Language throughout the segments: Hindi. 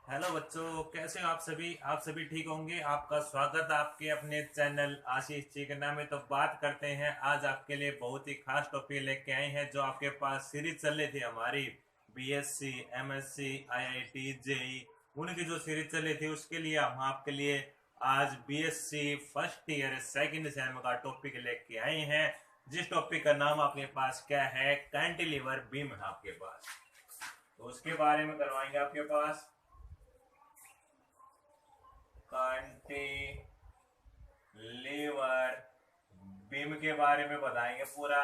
हेलो बच्चों, कैसे हो आप सभी ठीक होंगे। आपका स्वागत है आपके अपने चैनल आशीष चिकना में। तो बात करते हैं, आज आपके लिए बहुत ही खास टॉपिक लेके आए हैं। जो आपके पास सीरीज चल रही थी हमारी बीएससी, एमएससी, आईआईटी, जेई, उनकी जो सीरीज चली थी उसके लिए हम आपके लिए आज BSc first year second same का टॉपिक लेके आए हैं। जिस टॉपिक का नाम आपके पास क्या है, कैंटिलीवर बीम है आपके पास। तो उसके बारे में करवाएंगे आपके पास। कैंटिलीवर बीम के बारे में बताएंगे, पूरा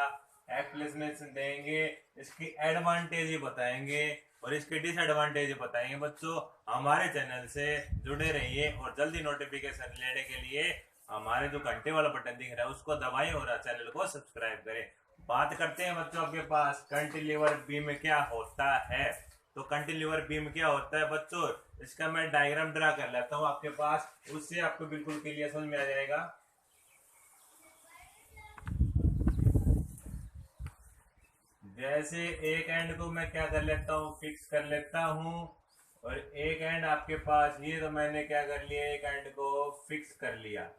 एक्सप्लेनेशन देंगे, इसकी एडवांटेज ही बताएंगे और इसके डिसएडवांटेज बताएंगे। बच्चों, हमारे चैनल से जुड़े रहिए और जल्दी नोटिफिकेशन लेने के लिए हमारे जो घंटे वाला बटन दिख रहा है उसको दबाएं और चैनल को सब्सक्राइब करें। बात करते हैं बच्चों, आपके पास कैंटिलीवर बीम क्या होता है। तो कैंटिलीवर बीम क्या होता है बच्चों, इसका मैं डायग्राम ड्रा कर लेता हूँ आपके पास, उससे आपको बिल्कुल क्लियर समझ में आ जाएगा। जैसे एक एंड को मैं क्या कर लेता हूँ, फिक्स कर लेता हूँ, और एक एंड आपके पास ये तो मैंने क्या कर लिया, एक एंड को फिक्स कर लिया।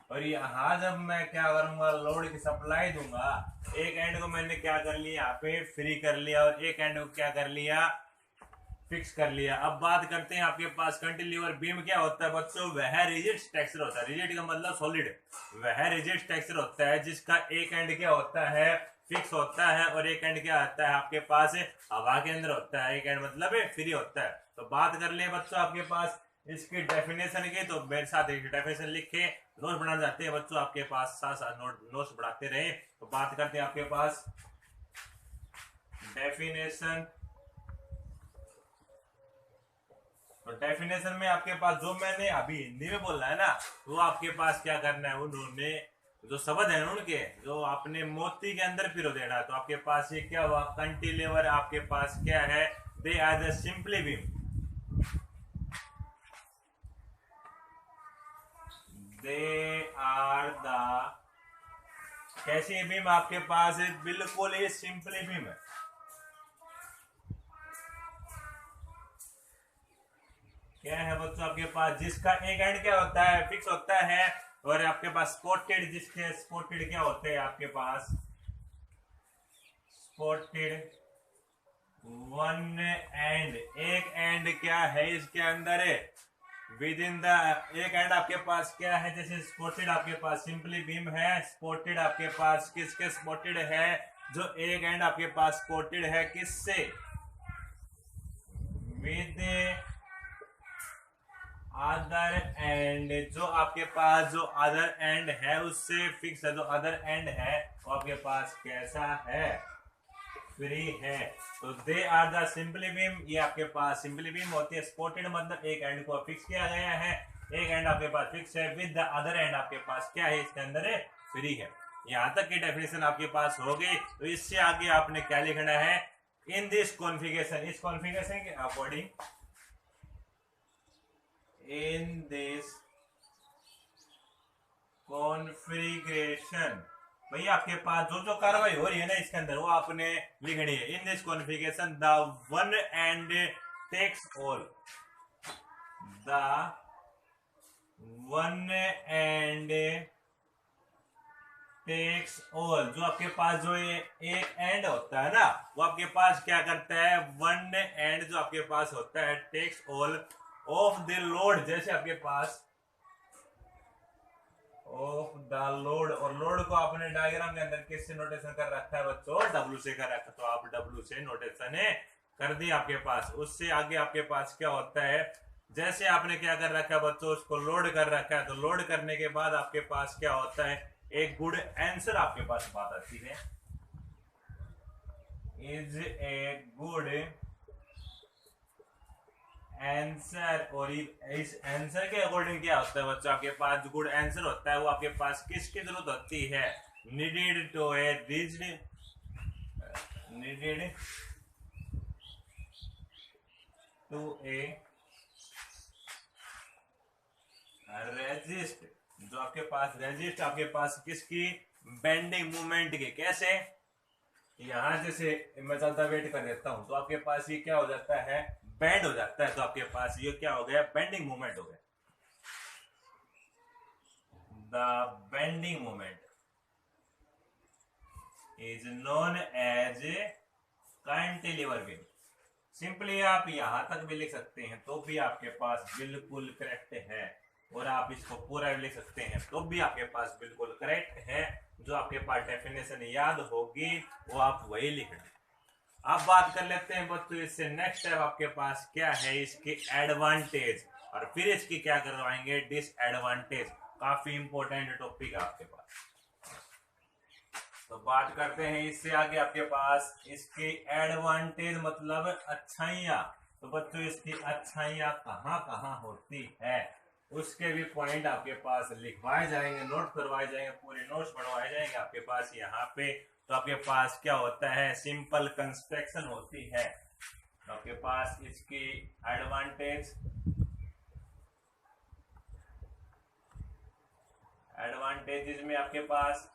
और यहाँ जब मैं क्या करूंगा, लोड की सप्लाई दूंगा, एक एंड को मैंने क्या कर लिया, यहाँ पे फ्री कर लिया और एक एंड को क्या कर लिया, फिक्स कर लिया। अब बात करते हैं आपके पास कैंटिलीवर बीम क्या होता है बच्चों। वह रिजिड स्ट्रक्चर होता है, रिजिड का मतलब सॉलिड, वह रिजिड स्ट्रक्चर होता है जिसका एक एंड क्या होता है, फिक्स होता है, और एक एंड क्या होता है आपके पास हवा के अंदर होता है, एक एंड मतलब फ्री होता है। तो बात कर ले बच्चों आपके पास इसकी डेफिनेशन की, तो मेरे साथ एक डेफिनेशन लिख के नोट बनाना चाहते हैं बच्चों, आपके पास साथ साथ नोट्स बढ़ाते रहे। तो बात करते हैं आपके पास डेफिनेशन। तो डेफिनेशन में आपके पास जो मैंने अभी हिंदी में बोलना है ना, वो आपके पास क्या करना है, उन्होंने जो शब्द है उनके जो आपने मोती के अंदर पिरो देना। तो आपके पास ये क्या हुआ, कैंटिलीवर आपके पास क्या है, they are the simply beam, they are the कैसी बीम आपके पास है, बिल्कुल ये सिंपली बीम है। क्या है बच्चों आपके पास, जिसका एक एंड क्या होता है, फिक्स होता है, और आपके पास स्पॉटेड, जिसके स्पॉटेड क्या होते हैं आपके पास, स्पॉटेड वन एंड, एक एंड क्या है इसके अंदर है, विद इन द एक एंड आपके पास क्या है, जैसे स्पॉटेड आपके पास सिंपली बीम है, स्पॉटेड आपके पास किसके स्पॉटेड है, जो एक एंड आपके पास स्पॉटेड है किससे, विद अदर एंड, जो आपके पास जो अदर एंड है उससे फिक्स है, जो अदर एंड है वो आपके पास कैसा है, फ्री है। तो they are the simply beam, ये आपके पास सिंपली बीम होती है। स्पॉटेड मतलब एक एंड को फिक्स किया गया है, एक एंड आपके पास फिक्स है, विद द अदर एंड आपके पास क्या है, इसके अंदर है, फ्री है। यहां तक की डेफिनेशन आपके पास हो गई। तो इससे आगे आपने क्या लिखना है, इन दिस कॉन्फ़िगरेशन, इस कॉन्फ़िगरेशन के अकॉर्डिंग, in this कॉन्फ़िगरेशन, भैया आपके पास जो जो कार्रवाई हो रही है ना इसके अंदर वो आपने लिखनी है। In this configuration the one end takes all, the one end takes all, जो आपके पास जो ये एक एंड होता है ना, वो आपके पास क्या करता है, वन एंड जो आपके पास होता है takes all of the load, जैसे आपके पास ऑफ द लोड, और लोड को आपने डायग्राम के अंदर किससे नोटेशन कर रखा है बच्चों, डब्ल्यू से कर रखा, तो आप डब्ल्यू से नोटेशन कर दी आपके पास। उससे आगे आपके पास क्या होता है, जैसे आपने क्या कर रखा है बच्चों, उसको लोड कर रखा है, तो लोड करने के बाद आपके पास क्या होता है, एक गुड आंसर आपके पास बात आती है, इज ए गुड आंसर। और इस आंसर के अकॉर्डिंग क्या होता है बच्चों, आपके पास जो गुड आंसर होता है वो आपके पास किसकी जरूरत होती है, needed to a needed to a resist, जो आपके पास रेजिस्ट आपके पास किसकी, बेंडिंग मूवमेंट के। कैसे, यहां जैसे मैं ज्यादा वेट कर देता हूं तो आपके पास ये क्या हो जाता है, बेंड हो जाता है, तो आपके पास ये क्या हो गया, बेंडिंग मोमेंट हो गया। The bending moment is known as cantilever beam. Simply आप यहां तक भी लिख सकते हैं तो भी आपके पास बिल्कुल करेक्ट है, और आप इसको पूरा भी लिख सकते हैं तो भी आपके पास बिल्कुल करेक्ट है। जो आपके पास डेफिनेशन याद होगी वो आप वही लिखना। अब बात कर लेते हैं बच्चों इससे नेक्स्ट स्टेप आपके पास क्या है, इसके एडवांटेज, और फिर इसकी क्या करवाएंगे, डिसएडवांटेज। काफी इंपॉर्टेंट टॉपिक है आपके पास। तो बात करते हैं इससे आगे आपके पास इसकी एडवांटेज मतलब अच्छाइयाँ। तो बच्चों इसकी अच्छाइयाँ कहाँ कहाँ होती है उसके भी पॉइंट आपके पास लिखवाए जाएंगे, नोट करवाए जाएंगे, पूरे नोट्स बनवाए जाएंगे आपके पास यहाँ पे। तो आपके पास क्या होता है, सिंपल कंस्ट्रक्शन होती है। तो आपके पास इसकी एडवांटेजेस में आपके पास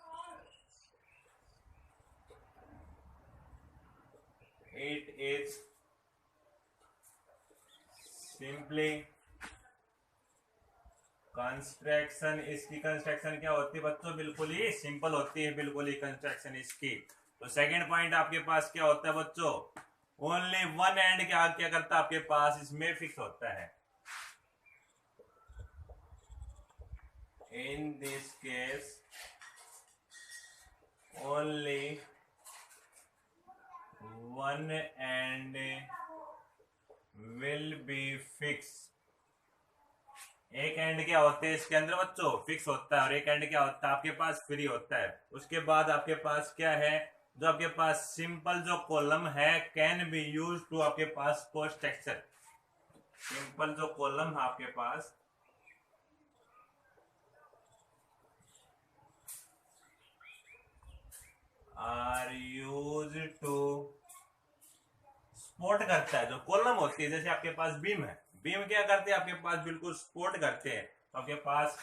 it is simply कंस्ट्रक्शन। इसकी कंस्ट्रक्शन क्या होती है बच्चों, बिल्कुल ही सिंपल होती है, बिल्कुल ही कंस्ट्रक्शन इसकी। तो सेकंड पॉइंट आपके पास क्या होता है बच्चों, ओनली वन एंड क्या करता है आपके पास इसमें फिक्स होता है। In this case only one and will B fix. एक एंड क्या होते हैं इसके अंदर बच्चों, फिक्स होता है, और एक एंड क्या होता है आपके पास फ्री होता है। उसके बाद आपके पास क्या है, जो आपके पास सिंपल जो कॉलम है कैन बी यूज टू आपके पास पोस्ट स्ट्रक्चर। सिंपल जो कॉलम है आपके पास आर यूज टू सपोर्ट करता है। जो कॉलम होती है जैसे आपके पास बीम है, बीम क्या करते हैं आपके पास बिल्कुल सपोर्ट करते हैं। तो आपके पास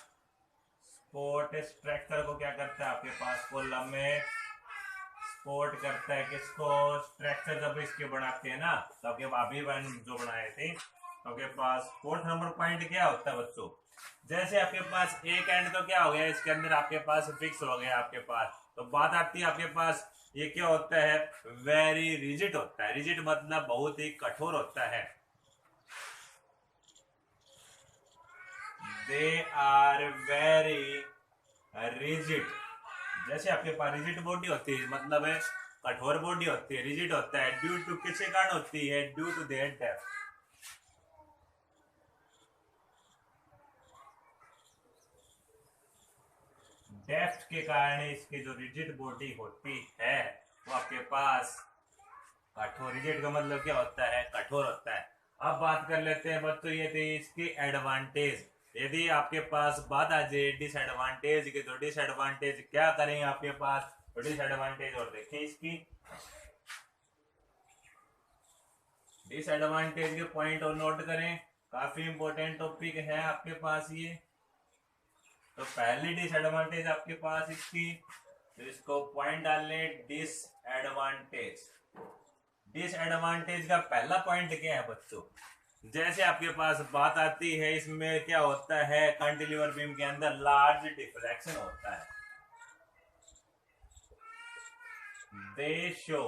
सपोर्ट स्ट्रक्चर को क्या करता है आपके पास कॉलम में सपोर्ट करता है। किसको, स्ट्रक्चर जब इसके बनाते हैं ना, तो आपके अभी जो बनाए थे, तो आपके पास फोर्थ नंबर पॉइंट क्या होता है बच्चों, जैसे आपके पास एक एंड तो क्या हो गया इसके अंदर आपके पास फिक्स हो गया आपके पास। तो बात आती है आपके पास ये क्या होता है, वेरी रिजिड होता है। रिजिड मतलब बहुत ही कठोर होता है। They are very rigid. जैसे आपके पास रिजिड बॉडी होती है मतलब है कठोर बॉडी होती है, रिजिड होता है, ड्यू टू किसके कारण होती है, due to their depth. Depth के कारण इसकी जो रिजिड बॉडी होती है वो आपके पास कठोर। रिजिड का मतलब क्या होता है, कठोर होता है। अब बात कर लेते हैं बच्चों ये थी इसकी एडवांटेज। यदि आपके पास बात आ जाए डिसएडवांटेज की, तो डिसएडवांटेज क्या करेंगे आपके पास, तो डिसएडवांटेज और देखिए इसकी डिसएडवांटेज के पॉइंट और नोट करें, काफी इंपॉर्टेंट टॉपिक है आपके पास ये। तो पहली डिसएडवांटेज आपके पास इसकी, तो इसको पॉइंट डालने डिसएडवांटेज। डिसएडवांटेज का पहला पॉइंट क्या है बच्चों, जैसे आपके पास बात आती है इसमें क्या होता है, कैंटिलीवर बीम के अंदर लार्ज डिफ्लेक्शन होता है। दे show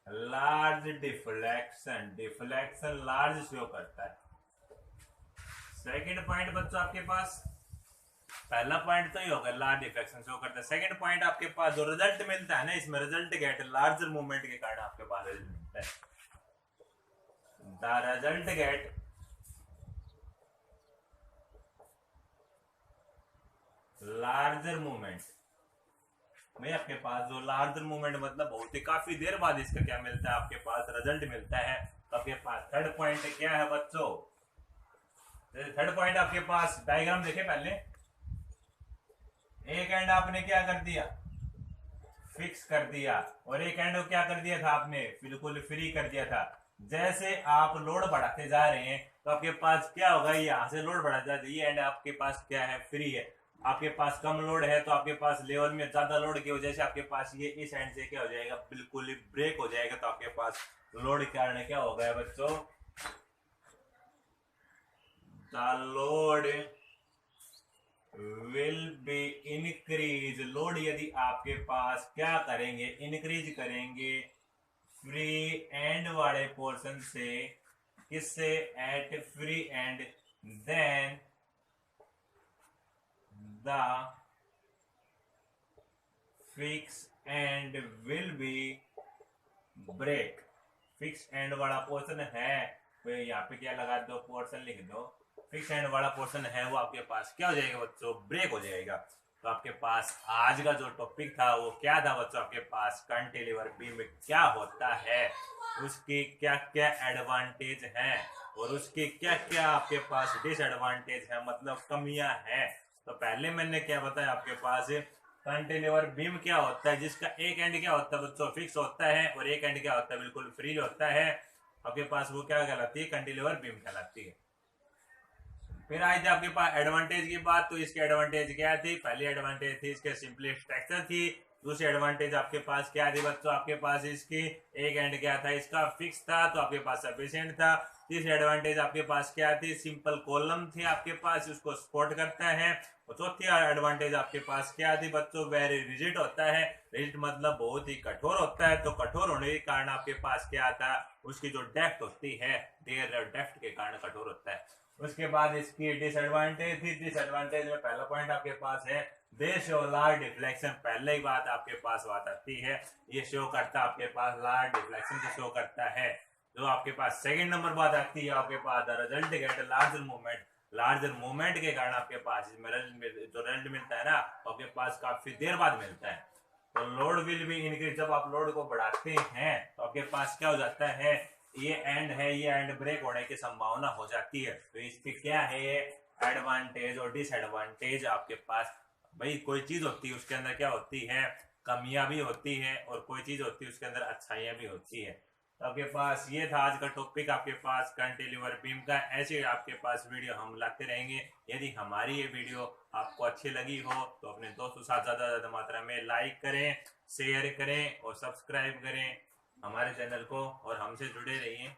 large deflection, deflection large show करता है। सेकंड पॉइंट बच्चों आपके पास, पहला पॉइंट तो ही होगा लार्ज डिफ्लेक्शन शो करता है। सेकंड पॉइंट आपके पास जो रिजल्ट मिलता है ना इसमें, रिजल्ट गेट लार्जर मूवमेंट के कारण आपके पास रिजल्ट मिलता है। The result get larger movement में आपके पास जो लार्जर मूवमेंट मतलब बहुत ही काफी देर बाद इसका क्या मिलता है आपके पास रिजल्ट मिलता है। तो आपके पास थर्ड पॉइंट क्या है बच्चों, थर्ड पॉइंट आपके पास डायग्राम देखे पहले, एक एंड आपने क्या कर दिया, फिक्स कर दिया, और एक एंड को क्या कर दिया था आपने, बिल्कुल फ्री कर दिया था। जैसे आप लोड बढ़ाते जा रहे हैं तो आपके पास क्या होगा, यहाँ से लोड बढ़ा जाता है, ये एंड आपके पास क्या है, फ्री है। आपके पास कम लोड है तो आपके पास लेवल में ज्यादा लोड की वजह से आपके पास ये इस एंड से क्या हो जाएगा, बिल्कुल ही ब्रेक हो जाएगा। तो आपके पास लोड के कारण क्या हो गया बच्चों, the load will be increase. Load यदि आपके पास क्या करेंगे, इंक्रीज करेंगे फ्री एंड वाले पोर्शन से, किससे, at free end, then the fix end will be break. Fix end वाला पोर्शन है, तो यहाँ पे क्या लगा दो, पोर्शन लिख दो, फिक्स एंड वाला पोर्शन है वो आपके पास क्या हो जाएगा बच्चों, ब्रेक हो जाएगा। तो आपके पास आज का जो टॉपिक था वो क्या था बच्चों, आपके पास कैंटिलीवर बीम में क्या होता है, उसके क्या क्या एडवांटेज हैं और उसके क्या क्या आपके पास डिसएडवांटेज है, मतलब कमियां हैं। तो पहले मैंने क्या बताया, आपके पास कैंटिलीवर बीम क्या होता है, जिसका एक एंड क्या होता है बच्चों, फिक्स होता है, और एक एंड क्या होता है, बिल्कुल फ्री होता है आपके पास, वो क्या कहलाती है, कैंटिलीवर बीम कहलाती है। फिर आई थी आपके पास एडवांटेज की बात, तो इसके एडवांटेज क्या थी, पहली एडवांटेज थी इसके सिंपली स्ट्रक्चर थी। दूसरी एडवांटेज आपके पास क्या थी बच्चों, आपके पास इसकी एक एंड क्या था, इसका फिक्स था, तो आपके पास सफिशिएंट था। तीसरी एडवांटेज आपके पास क्या थी, सिंपल कॉलम थे आपके पास, उसको सपोर्ट करता है। और चौथी एडवांटेज आपके पास क्या थी बच्चों, वेरी रिजिड होता है। रिजिड मतलब बहुत ही कठोर होता है, तो कठोर होने के कारण आपके पास क्या आता है, उसकी जो डेप्थ होती है, देर डेप्थ के कारण कठोर होता है। उसके बाद इसकी डिसएडवांटेज थी, डिसएडवांटेज में पहला पॉइंट आपके पास है, दे शो लार्ज डिफ्लेक्शन। पहले ही बात आपके पास बात आती है, ये शो करता है आपके पास लार्ज डिफ्लेक्शन को शो करता है। जो आपके पास सेकंड नंबर बात आती है, आपके पास the result get larger movement. Larger movement के कारण आपके पास इसमें जो रिजल्ट मिलता है ना, आपके पास काफी देर बाद मिलता है। तो लोड विल भी इंक्रीज, जब आप लोड को बढ़ाते हैं तो आपके पास क्या हो जाता है, ये एंड है, ये एंड ब्रेक होने की संभावना हो जाती है। तो इसके क्या है एडवांटेज और डिसएडवांटेज आपके पास। भाई कोई चीज होती है उसके अंदर क्या होती है, कमियां भी होती है, और कोई चीज होती है उसके अंदर अच्छाइयां भी होती है। तो आपके पास ये था आज का टॉपिक आपके पास कैंटिलीवर बीम का। ऐसे आपके पास वीडियो हम लाते रहेंगे। यदि हमारी ये वीडियो आपको अच्छी लगी हो तो अपने दोस्तों के साथ ज्यादा मात्रा में लाइक करें, शेयर करें और सब्सक्राइब करें हमारे चैनल को, और हमसे जुड़े रहिए।